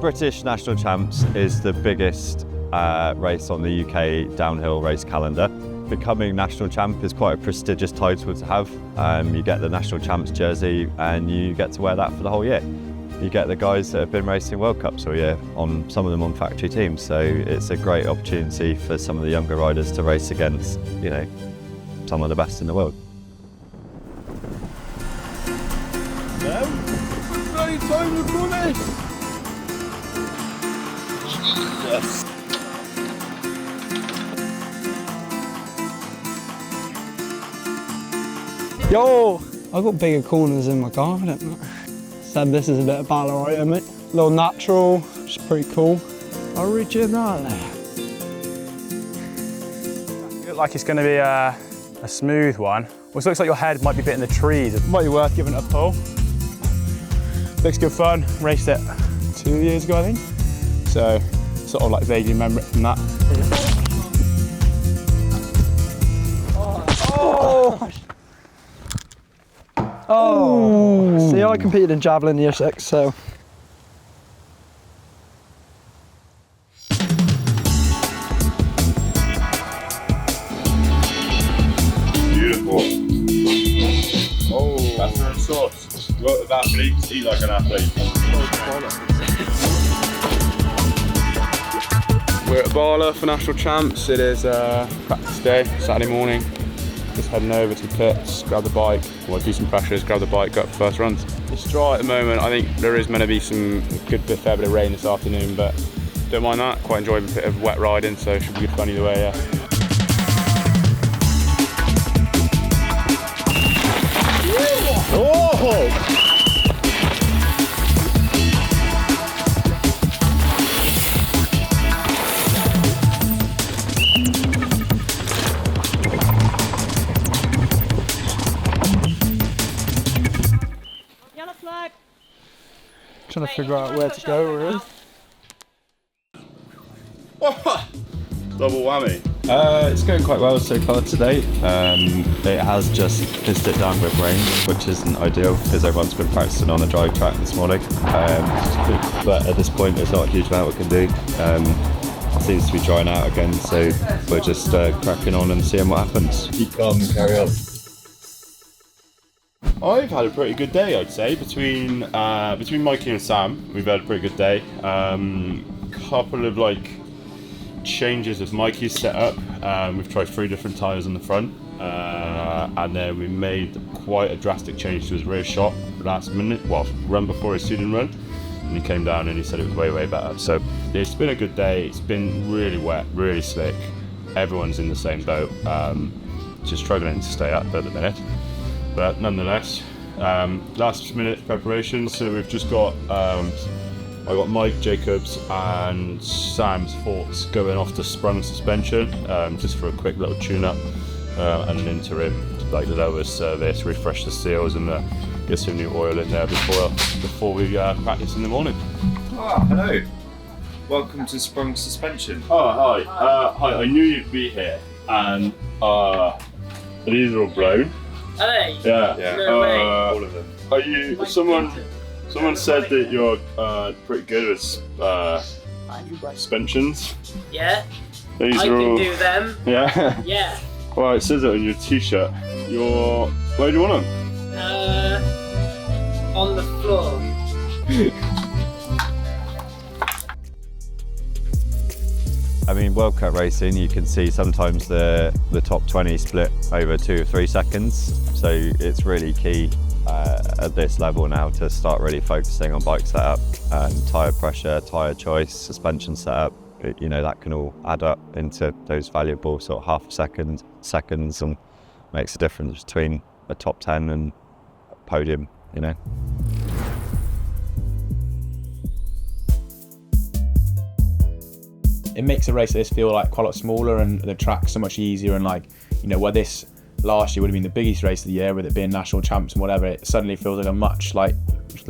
British National Champs is the biggest race on the UK downhill race calendar. Becoming national champ is quite a prestigious title to have. You get the national champs jersey and you get to wear that for the whole year. You get the guys that have been racing World Cups all year, some of them on factory teams, so it's a great opportunity for some of the younger riders to race against, some of the best in the world. Bloody time to run it! Yes. Yo! I've got bigger corners in my car, haven't I? Said this is a bit of Bala right, mate. A little natural, which is pretty cool. Original. You look like it's going to be a smooth one. Which looks like your head might be bit in the trees. It might be worth giving it a pull. Looks good fun. Raced it 2 years ago, I think. So, sort of like vaguely remember it from that. Oh! See, I competed in javelin year 6, so. Beautiful. Oh, that's the sauce. Work with athletes, eat like an athlete. We're at Bala for national champs. It is practice day, Saturday morning. Just heading over to the pits, grab the bike, do some pressures, grab the bike, go up for first runs. It's dry at the moment. I think there is meant to be fair bit of rain this afternoon, but don't mind that. Quite enjoy a bit of wet riding, so it should be good fun either way, yeah. Oh! Trying to figure out where to go, really. Double whammy. It's going quite well so far today. It has just pissed it down with rain, which isn't ideal because everyone's been practicing on a dry track this morning. But at this point, there's not a huge amount we can do. It seems to be drying out again, so we're just cracking on and seeing what happens. Keep calm and carry on. I've had a pretty good day, I'd say. Between Mikey and Sam, we've had a pretty good day. Couple of changes of Mikey's setup. We've tried 3 different tyres on the front, and then we made quite a drastic change to his rear shot last minute. Well, run before his student run, and he came down and he said it was way better. So it's been a good day. It's been really wet, really slick. Everyone's in the same boat. Just struggling to stay up at the minute. But nonetheless, last minute preparation, so we've just got, I got Mike, Jacobs and Sam's forks going off to sprung suspension, just for a quick little tune-up and an interim, lower service, refresh the seals and get some new oil in there before we practice in the morning. Oh, hello. Welcome to Sprung Suspension. Oh, hi. Hi, I knew you'd be here, and these are all blown. Are they? Yeah. No way. All of them. Are you? Someone said that you're pretty good at suspensions. Yeah. These I are can all. do them. Yeah. Yeah. Well, it says it on your t-shirt. Where do you want them? On the floor. I mean, World Cup racing, you can see sometimes the top 20 split over 2 or 3 seconds. So it's really key at this level now to start really focusing on bike setup and tyre pressure, tyre choice, suspension setup. That can all add up into those valuable sort of half seconds and makes a difference between a top 10 and a podium, It makes a race like this feel quite a lot smaller and the track's so much easier, and where this last year would have been the biggest race of the year with it being national champs and whatever, it suddenly feels like a much like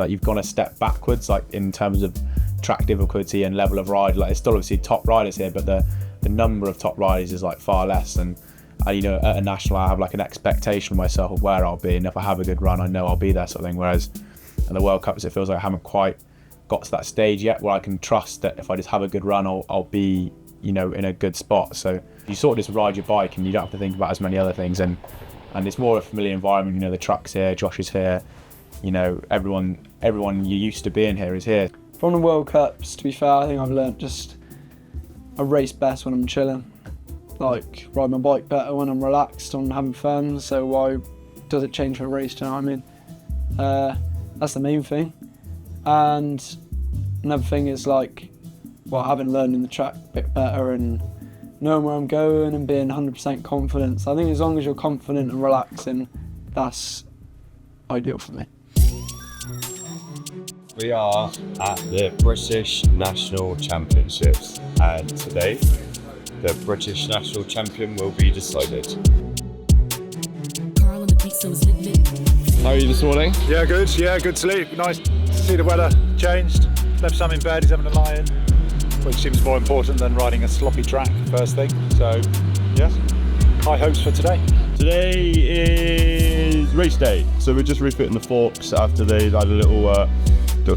you've gone a step backwards in terms of track difficulty and level of ride. It's still obviously top riders here, but the number of top riders is far less, and at a national I have an expectation of myself of where I'll be, and if I have a good run I know I'll be there sort of thing, whereas at the World Cups it feels like I haven't quite got to that stage yet where I can trust that if I just have a good run, I'll be, you know, in a good spot. So you sort of just ride your bike and you don't have to think about as many other things, and it's more a familiar environment. You know, the truck's here, Josh is here, you know, everyone you used to being here is here. From the World Cups, to be fair, I think I've learnt just I race best when I'm chilling. Like, ride my bike better when I'm relaxed and having fun, so why does it change for a race, do you know what I mean? That's the main thing. And another thing is like, well, having learning the track a bit better and knowing where I'm going and being 100% confident. So I think as long as you're confident and relaxing, that's ideal for me. We are at the British National Championships, and today the British National Champion will be decided. How are you this morning? Yeah, good. Yeah, good sleep. Nice to see the weather changed. Left Sam in bed, he's having a lie-in, which seems more important than riding a sloppy track first thing. So, yeah, high hopes for today. Today is race day, so we're just refitting the forks after they had a little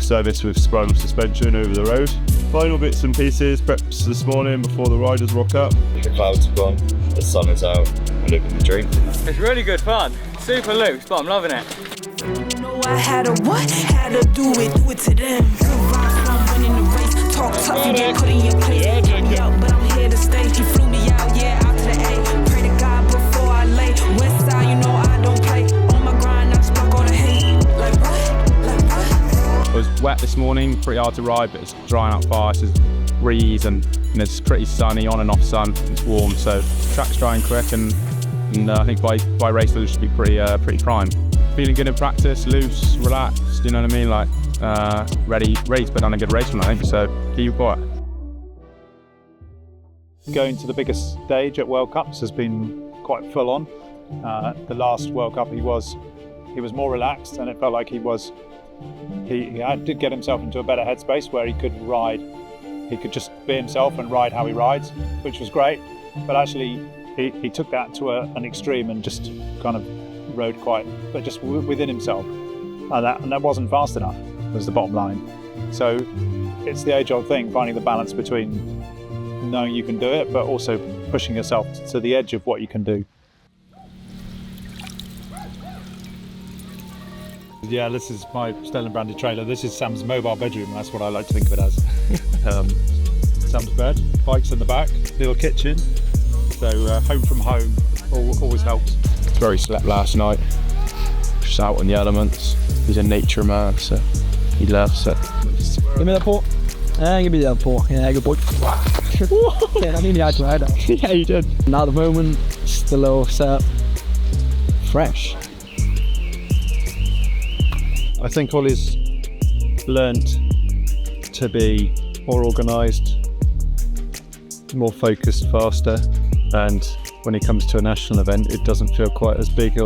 service with sprung suspension over the road. Final bits and pieces, preps this morning before the riders rock up. The clouds have gone, the sun is out, I'm living the dream. It's really good fun. Super loose, but I'm loving it. Know I had to what? Had to do it to them. Good vibes, I'm winning the race. Talk tough, you get put in your place. Out, but I'm here to stay. He flew me out, yeah, out to the A. Pray to God before I lay. West side, you know I don't play. On my grind, I just block all the hate. Like what? Like what? It was wet this morning, pretty hard to ride, but it's drying out fast. There's breeze and it's pretty sunny, on and off sun. It's warm, so track's drying quick, and I think by race day it should be pretty prime. Feeling good in practice, loose, relaxed. You know what I mean? Like ready to put on a good race one, I think. So keep quiet. Going to the biggest stage at World Cups has been quite full on. The last World Cup he was more relaxed, and it felt like he did get himself into a better headspace where he could just be himself and ride how he rides, which was great. But actually he took that to an extreme and just kind of rode but just within himself, and that wasn't fast enough, was the bottom line. So it's the age-old thing, finding the balance between knowing you can do it but also pushing yourself to the edge of what you can do. Yeah, this is my Sterland branded trailer. This is Sam's mobile bedroom. That's what I like to think of it as. Sam's bed, bikes in the back, little kitchen. So home from home always helps. Very slept last night, just out in the elements. He's a nature man, so he loves it. Give me that port. Give me that port. Yeah, good boy. Yeah, I nearly had to add that. Yeah, you did. Now at the moment, just a little setup. Fresh. I think Ollie's learnt to be more organised, more focused, faster, and when he comes to a national event it doesn't feel quite as big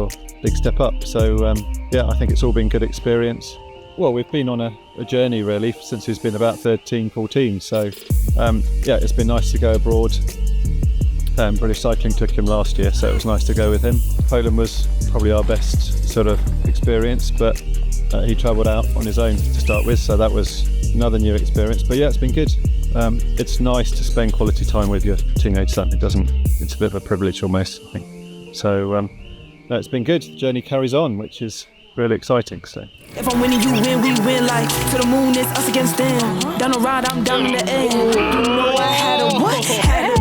step up. So yeah, I think it's all been good experience. Well, we've been on a journey really since he's been about 13, 14, so yeah, it's been nice to go abroad. British Cycling took him last year, so it was nice to go with him. Poland was probably our best sort of experience, but he travelled out on his own to start with, so that was another new experience. But yeah, it's been good. It's nice to spend quality time with your teenage son. It's a bit of a privilege almost, I think. So no, it's been good. The journey carries on, which is really exciting. So if I'm winning, you win, we win. Like to the moon, it's us against them. Down the ride, I'm down in the end. You know I had to what? Had to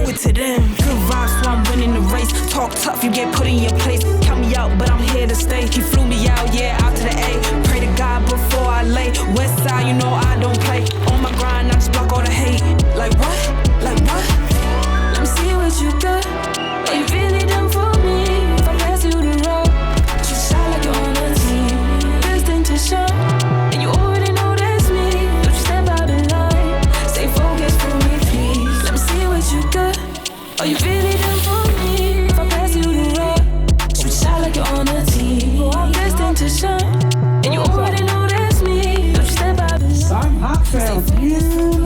do it to them. Good vibes, so I'm winning the race. Talk tough, you get put in your place. Count me out, but I'm here to stay. He flew me out, yeah, out to the A. Pray to God before I lay. West side, you know I don't play. On my grind, I just block all the hate. Like what? Like what? Let me see what you got. Are you really done for me? If I pass you the road, just shine like you're on a team. Destined to shine, and you already know that's me. Don't you step out of line. Stay focused for me, please. Let me see what you got. Are you really done for me? If I pass you the road, just shine like you're on a team. Destined to shine, and you already know that's me. Don't you step out of line. Sam Hatfield, new leader.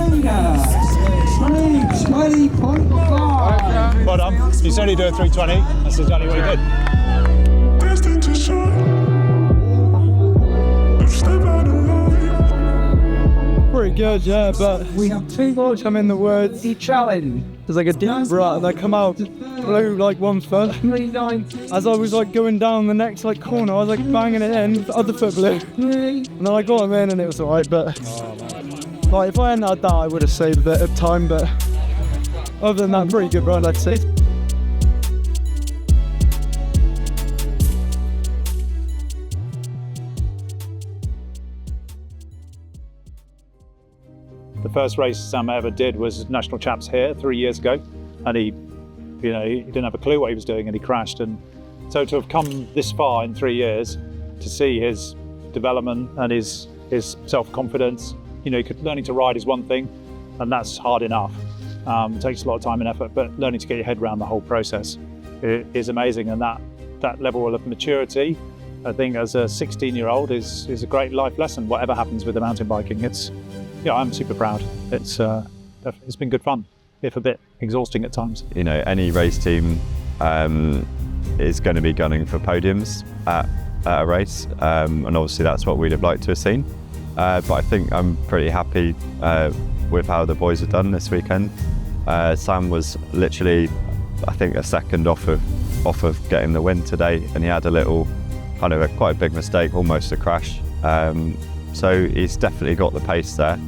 20.5. Well done. You said he'd do a 320. That's exactly what he did. Destined to shine. Step out of line. good, yeah, but We have two more I'm in the woods. challenge. There's like a deep rut and I come out, blew like 1 foot. 390. As I was like going down the next like corner, I was like banging it in, the other foot blew. And then I got him in and it was alright, but like if I hadn't had that I would have saved a bit of time, but other than that, pretty good run I'd say. The first race Sam ever did was national champs here 3 years ago, and he didn't have a clue what he was doing, and he crashed. And so to have come this far in 3 years, to see his development and his self-confidence, learning to ride is one thing, and that's hard enough. It takes a lot of time and effort, but learning to get your head around the whole process is amazing. And that level of maturity, I think, as a 16-year-old is a great life lesson. Whatever happens with the mountain biking, I'm super proud. It's been good fun, if a bit exhausting at times. Any race team is going to be gunning for podiums at a race, and obviously that's what we'd have liked to have seen. But I think I'm pretty happy with how the boys have done this weekend. Sam was literally, I think, a second off of getting the win today, and he had a little kind of quite a big mistake, almost a crash. So he's definitely got the pace there.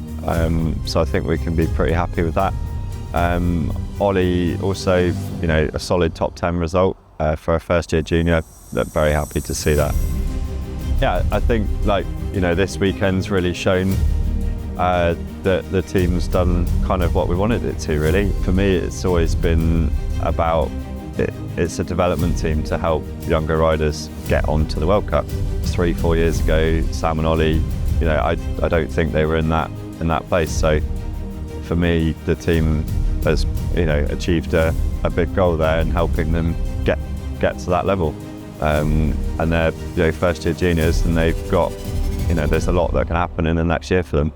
So I think we can be pretty happy with that. Ollie also, a solid top 10 result for a first year junior. Very happy to see that. Yeah, I think this weekend's really shown that the team's done kind of what we wanted it to, really. For me, it's always been about it's a development team to help younger riders get onto the World Cup. 3-4 years ago, Sam and Ollie, I don't think they were in that place. So for me, the team has achieved a big goal there in helping them get to that level. And they're first year juniors, and they've got there's a lot that can happen in the next year for them.